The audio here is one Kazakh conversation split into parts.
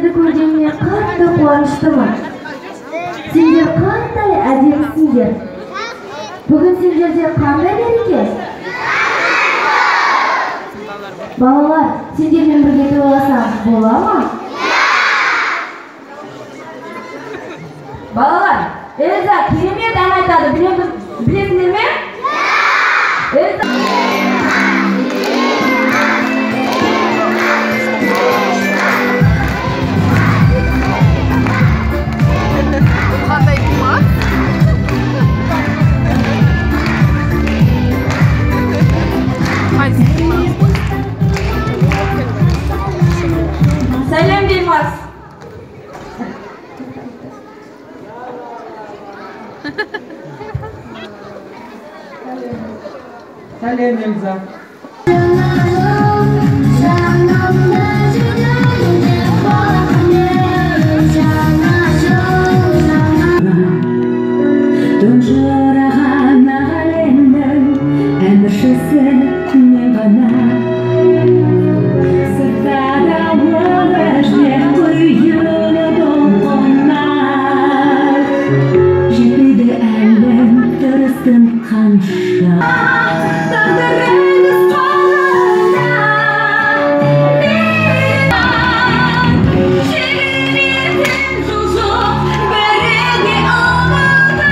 сендерді көргеніме қатты қуаныштымын. Сендер қандай әдемісіңдер. Бүгін сендерде қандай мереке? Балалар, сендермен бірге тойласам бола ма? Балалар, Эльза керемет ән айтады, білесіңдер ме? Эльза Сәлем Димас. Сәлем Эльза. Тұнжыраған әлемнің әміршісі мен ғана. Сыртада уәжде құйылы толқынар. Жетпейді әлем тұрыстың қанша. Тағдырыңыз қолында жеңілмейтін жол жоқ бірге алаңда.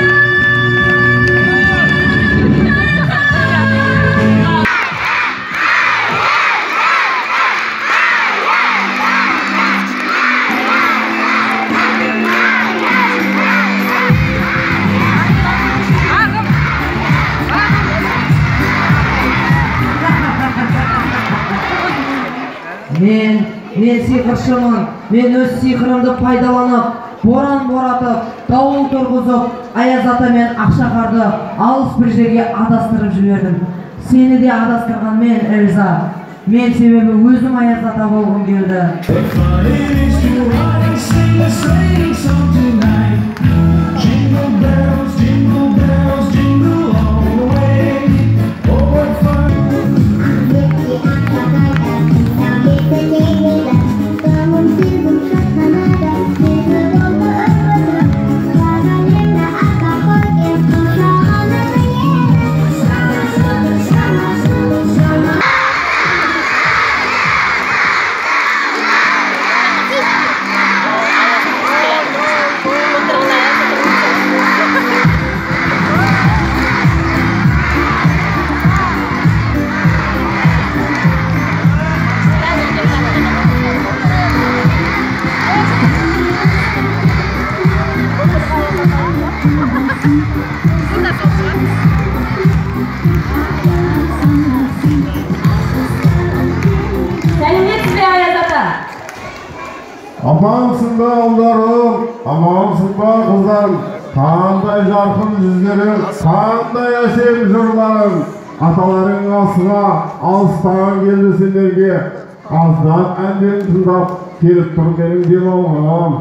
Мен сиқыршымын. Мен өз сиқырымды пайдаланып, боран боратып, дауыл тұрғызып, Аяз ата мен Ақшақарды алыс бір жерге адастырып жібердім. Сені де адастырған мен, Эльза. Мен себебі өзім Аяз ата болғым келді. Амансың ба ұлдарым, амансың ба қыздарым, қандай жарқын жүздерің, қандай әсем жырларың, аталарың асыға алыстан келді сендерге, аздан әндерін тыңдап келіп тұр менің демалғым.